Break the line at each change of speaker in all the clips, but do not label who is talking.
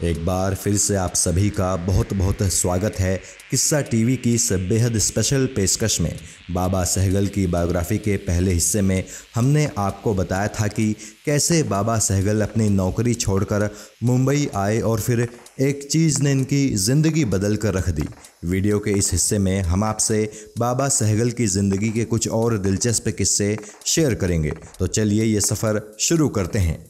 एक बार फिर से आप सभी का बहुत बहुत स्वागत है किस्सा टीवी की इस बेहद स्पेशल पेशकश में। बाबा सहगल की बायोग्राफी के पहले हिस्से में हमने आपको बताया था कि कैसे बाबा सहगल अपनी नौकरी छोड़कर मुंबई आए और फिर एक चीज़ ने इनकी ज़िंदगी बदल कर रख दी। वीडियो के इस हिस्से में हम आपसे बाबा सहगल की ज़िंदगी के कुछ और दिलचस्प किस्से शेयर करेंगे। तो चलिए ये सफ़र शुरू करते हैं।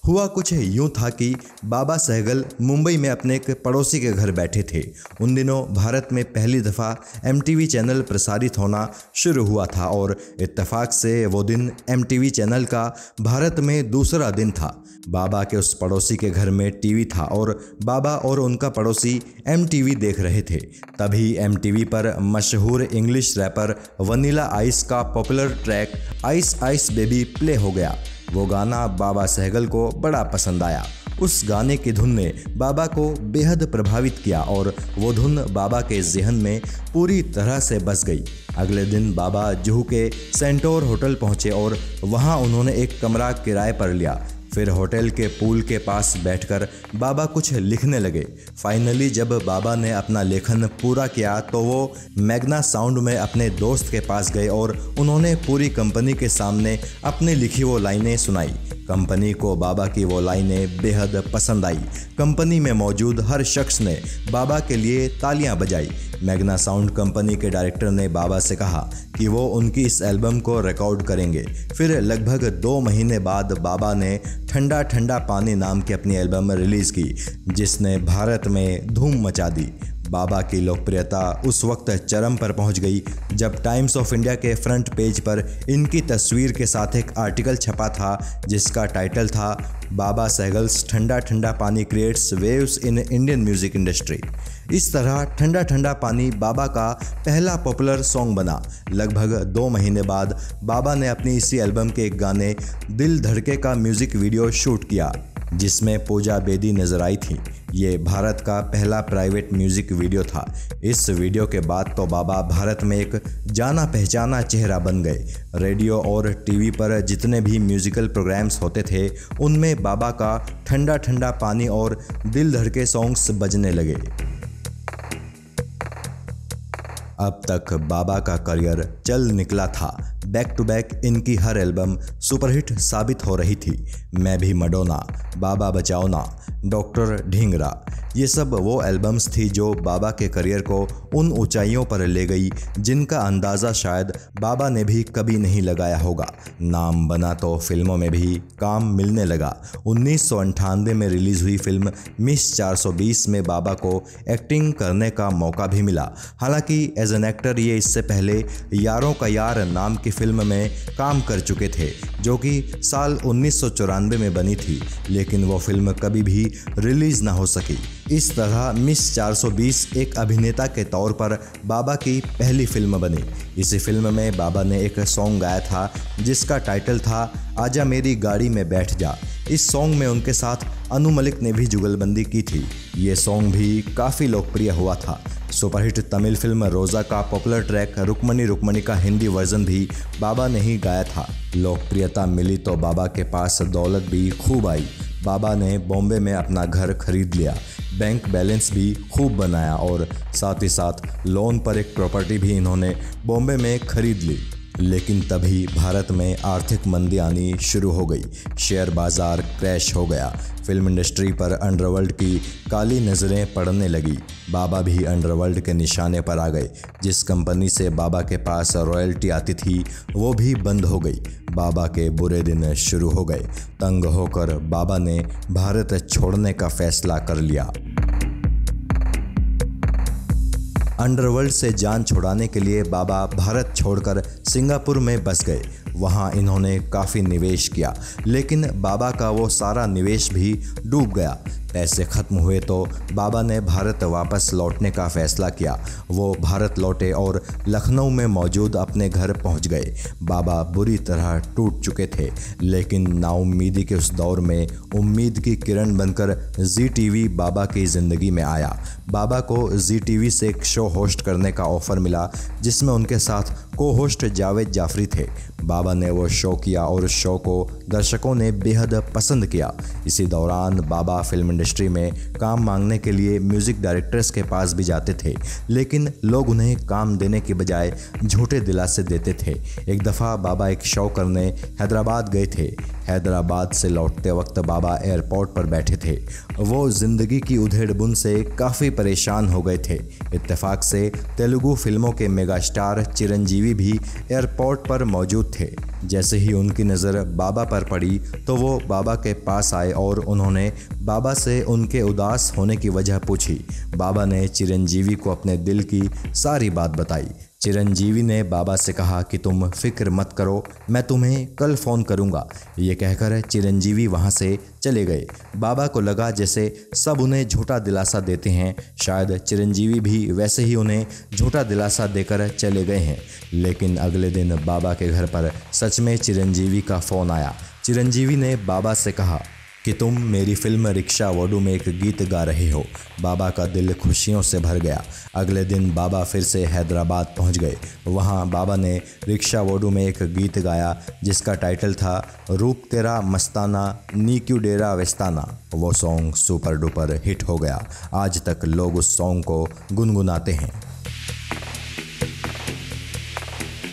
हुआ कुछ यूं था कि बाबा सहगल मुंबई में अपने एक पड़ोसी के घर बैठे थे। उन दिनों भारत में पहली दफ़ा MTV चैनल प्रसारित होना शुरू हुआ था और इत्तेफाक से वो दिन MTV चैनल का भारत में दूसरा दिन था। बाबा के उस पड़ोसी के घर में टीवी था और बाबा और उनका पड़ोसी MTV देख रहे थे। तभी MTV पर मशहूर इंग्लिश रैपर वनीला आइस का popular track ice ice baby play हो गया। वो गाना बाबा सहगल को बड़ा पसंद आया। उस गाने की धुन ने बाबा को बेहद प्रभावित किया और वो धुन बाबा के ज़हन में पूरी तरह से बस गई। अगले दिन बाबा जुहू के सेंटोर होटल पहुंचे और वहां उन्होंने एक कमरा किराए पर लिया। फिर होटल के पूल के पास बैठकर बाबा कुछ लिखने लगे। फाइनली जब बाबा ने अपना लेखन पूरा किया तो वो मैग्ना साउंड में अपने दोस्त के पास गए और उन्होंने पूरी कंपनी के सामने अपनी लिखी वो लाइनें सुनाई। कंपनी को बाबा की वो लाइनें बेहद पसंद आई। कंपनी में मौजूद हर शख्स ने बाबा के लिए तालियां बजाई। मैग्ना साउंड कंपनी के डायरेक्टर ने बाबा से कहा कि वो उनकी इस एल्बम को रिकॉर्ड करेंगे। फिर लगभग 2 महीने बाद बाबा ने ठंडा ठंडा पानी नाम की अपनी एल्बम रिलीज़ की, जिसने भारत में धूम मचा दी। बाबा की लोकप्रियता उस वक्त चरम पर पहुंच गई जब टाइम्स ऑफ इंडिया के फ्रंट पेज पर इनकी तस्वीर के साथ एक आर्टिकल छपा था जिसका टाइटल था बाबा सहगल्स ठंडा ठंडा पानी creates waves in Indian music industry. इस तरह ठंडा ठंडा पानी बाबा का पहला पॉपुलर सॉन्ग बना। लगभग 2 महीने बाद बाबा ने अपनी इसी एल्बम के एक गाने दिल धड़के का म्यूज़िक वीडियो शूट किया जिसमें पूजा बेदी नजर आई थी। ये भारत का पहला प्राइवेट म्यूज़िक वीडियो था। इस वीडियो के बाद तो बाबा भारत में एक जाना पहचाना चेहरा बन गए। रेडियो और टीवी पर जितने भी म्यूज़िकल प्रोग्राम्स होते थे उनमें बाबा का ठंडा ठंडा पानी और दिल धड़के सॉन्ग्स बजने लगे। अब तक बाबा का करियर चल निकला था। बैक टू बैक इनकी हर एल्बम सुपरहिट साबित हो रही थी। मैं भी मडोना, बाबा बचाओ ना, डॉक्टर ढींगरा, ये सब वो एल्बम्स थी जो बाबा के करियर को उन ऊंचाइयों पर ले गई जिनका अंदाज़ा शायद बाबा ने भी कभी नहीं लगाया होगा। नाम बना तो फिल्मों में भी काम मिलने लगा। 1998 में रिलीज़ हुई फिल्म मिस 420 में बाबा को एक्टिंग करने का मौका भी मिला। हालांकि एज एन एक्टर ये इससे पहले यारों का यार नाम की फिल्म में काम कर चुके थे जो कि साल 1994 में बनी थी, लेकिन वो फिल्म कभी भी रिलीज़ ना हो सकी। इस तरह मिस 420 एक अभिनेता के तौर पर बाबा की पहली फिल्म बनी। इसी फिल्म में बाबा ने एक सॉन्ग गाया था जिसका टाइटल था आजा मेरी गाड़ी में बैठ जा। इस सॉन्ग में उनके साथ अनु मलिक ने भी जुगलबंदी की थी। ये सॉन्ग भी काफ़ी लोकप्रिय हुआ था। सुपरहिट तमिल फिल्म रोज़ा का पॉपुलर ट्रैक रुक्मणी रुक्मणी का हिंदी वर्जन भी बाबा ने ही गाया था। लोकप्रियता मिली तो बाबा के पास दौलत भी खूब आई। बाबा ने बॉम्बे में अपना घर खरीद लिया, बैंक बैलेंस भी खूब बनाया और साथ ही साथ लोन पर एक प्रॉपर्टी भी इन्होंने बॉम्बे में खरीद ली। लेकिन तभी भारत में आर्थिक मंदी आनी शुरू हो गई। शेयर बाज़ार क्रैश हो गया। फिल्म इंडस्ट्री पर अंडरवर्ल्ड की काली नज़रें पड़ने लगी। बाबा भी अंडरवर्ल्ड के निशाने पर आ गए। जिस कंपनी से बाबा के पास रॉयल्टी आती थी वो भी बंद हो गई। बाबा के बुरे दिन शुरू हो गए। तंग होकर बाबा ने भारत छोड़ने का फैसला कर लिया। अंडरवर्ल्ड से जान छुड़ाने के लिए बाबा भारत छोड़कर सिंगापुर में बस गए। वहाँ इन्होंने काफ़ी निवेश किया, लेकिन बाबा का वो सारा निवेश भी डूब गया। पैसे खत्म हुए तो बाबा ने भारत वापस लौटने का फैसला किया। वो भारत लौटे और लखनऊ में मौजूद अपने घर पहुंच गए। बाबा बुरी तरह टूट चुके थे, लेकिन नाउम्मीदी के उस दौर में उम्मीद की किरण बनकर जी टीवी बाबा की ज़िंदगी में आया। बाबा को जी टीवी से एक शो होस्ट करने का ऑफ़र मिला, जिसमें उनके साथ को होस्ट जावेद जाफरी थे। बाबा ने वो शो किया और उस शो को दर्शकों ने बेहद पसंद किया। इसी दौरान बाबा फिल्म इंडस्ट्री में काम मांगने के लिए म्यूज़िक डायरेक्टर्स के पास भी जाते थे, लेकिन लोग उन्हें काम देने के बजाय झूठे दिलासे देते थे। एक दफ़ा बाबा एक शो करने हैदराबाद गए थे। हैदराबाद से लौटते वक्त बाबा एयरपोर्ट पर बैठे थे। वो ज़िंदगी की उधेड़-बुन से काफ़ी परेशान हो गए थे। इत्तेफाक से तेलुगु फिल्मों के मेगा स्टार चिरंजीवी भी एयरपोर्ट पर मौजूद थे। जैसे ही उनकी नज़र बाबा पर पड़ी तो वो बाबा के पास आए और उन्होंने बाबा से उनके उदास होने की वजह पूछी। बाबा ने चिरंजीवी को अपने दिल की सारी बात बताई। चिरंजीवी ने बाबा से कहा कि तुम फिक्र मत करो, मैं तुम्हें कल फ़ोन करूंगा। ये कहकर चिरंजीवी वहां से चले गए। बाबा को लगा जैसे सब उन्हें झूठा दिलासा देते हैं। शायद चिरंजीवी भी वैसे ही उन्हें झूठा दिलासा देकर चले गए हैं। लेकिन अगले दिन बाबा के घर पर सच में चिरंजीवी का फ़ोन आया। चिरंजीवी ने बाबा से कहा कि तुम मेरी फिल्म रिक्शा वोडू में एक गीत गा रहे हो। बाबा का दिल खुशियों से भर गया। अगले दिन बाबा फिर से हैदराबाद पहुंच गए। वहां बाबा ने रिक्शा वोडू में एक गीत गाया जिसका टाइटल था रूप तेरा मस्ताना नी क्यों डेरा वेस्ताना। वो सॉन्ग सुपर डुपर हिट हो गया। आज तक लोग उस सॉन्ग को गुनगुनाते हैं।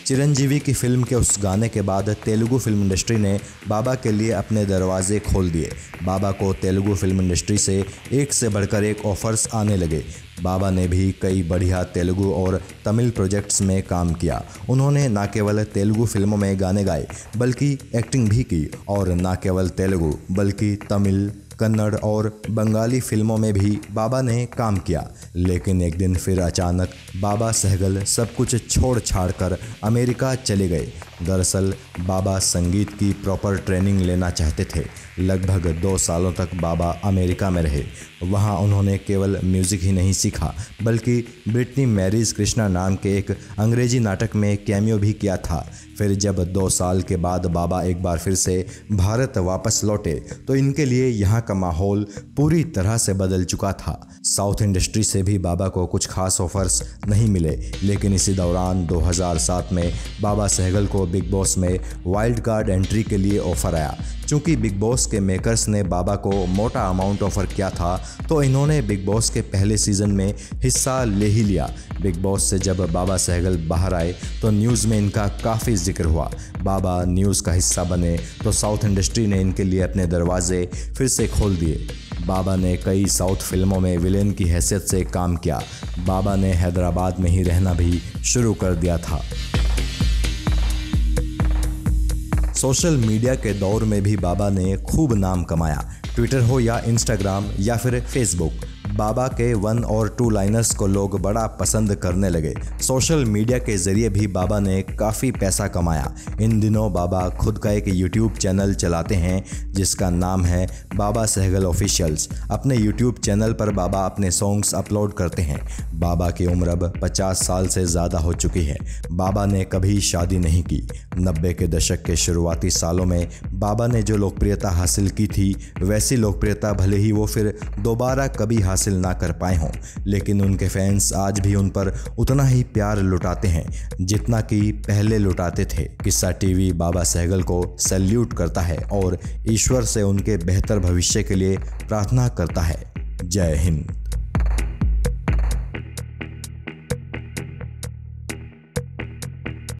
चिरंजीवी की फिल्म के उस गाने के बाद तेलुगु फिल्म इंडस्ट्री ने बाबा के लिए अपने दरवाजे खोल दिए। बाबा को तेलुगु फिल्म इंडस्ट्री से एक से बढ़कर एक ऑफर्स आने लगे। बाबा ने भी कई बढ़िया तेलुगु और तमिल प्रोजेक्ट्स में काम किया। उन्होंने न केवल तेलुगु फिल्मों में गाने गाए बल्कि एक्टिंग भी की, और न केवल तेलुगु बल्कि तमिल, कन्नड़ और बंगाली फिल्मों में भी बाबा ने काम किया। लेकिन एक दिन फिर अचानक बाबा सहगल सब कुछ छोड़ छाड़ कर अमेरिका चले गए। दरअसल बाबा संगीत की प्रॉपर ट्रेनिंग लेना चाहते थे। लगभग 2 सालों तक बाबा अमेरिका में रहे। वहाँ उन्होंने केवल म्यूज़िक ही नहीं सीखा बल्कि ब्रिटनी मैरीज कृष्णा नाम के एक अंग्रेजी नाटक में कैमियो भी किया था। फिर जब 2 साल के बाद बाबा एक बार फिर से भारत वापस लौटे तो इनके लिए यहाँ का माहौल पूरी तरह से बदल चुका था। साउथ इंडस्ट्री से भी बाबा को कुछ खास ऑफर्स नहीं मिले। लेकिन इसी दौरान 2007 में बाबा सहगल को बिग बॉस में वाइल्ड कार्ड एंट्री के लिए ऑफ़र आया। चूँकि बिग बॉस के मेकर्स ने बाबा को मोटा अमाउंट ऑफ़र किया था तो इन्होंने बिग बॉस के पहले सीज़न में हिस्सा ले ही लिया। बिग बॉस से जब बाबा सहगल बाहर आए तो न्यूज़ में इनका काफ़ी जिक्र हुआ। बाबा न्यूज़ का हिस्सा बने तो साउथ इंडस्ट्री ने इनके लिए अपने दरवाजे फिर से खोल दिए। बाबा ने कई साउथ फिल्मों में विलेन की हैसियत से काम किया। बाबा ने हैदराबाद में ही रहना भी शुरू कर दिया था। सोशल मीडिया के दौर में भी बाबा ने खूब नाम कमाया। ट्विटर हो या इंस्टाग्राम या फिर फेसबुक, बाबा के 1 और 2 लाइनर्स को लोग बड़ा पसंद करने लगे। सोशल मीडिया के ज़रिए भी बाबा ने काफ़ी पैसा कमाया। इन दिनों बाबा खुद का एक यूट्यूब चैनल चलाते हैं जिसका नाम है बाबा सहगल ऑफिशियल्स। अपने यूट्यूब चैनल पर बाबा अपने सॉन्ग्स अपलोड करते हैं। बाबा की उम्र अब 50 साल से ज़्यादा हो चुकी है। बाबा ने कभी शादी नहीं की। 90 के दशक के शुरुआती सालों में बाबा ने जो लोकप्रियता हासिल की थी वैसी लोकप्रियता भले ही वो फिर दोबारा कभी हासिल ना कर पाए हों, लेकिन उनके फैंस आज भी उन पर उतना ही प्यार लुटाते हैं जितना कि पहले लुटाते थे। किस्सा टीवी बाबा सहगल को सैल्यूट करता है और ईश्वर से उनके बेहतर भविष्य के लिए प्रार्थना करता है। जय हिंद।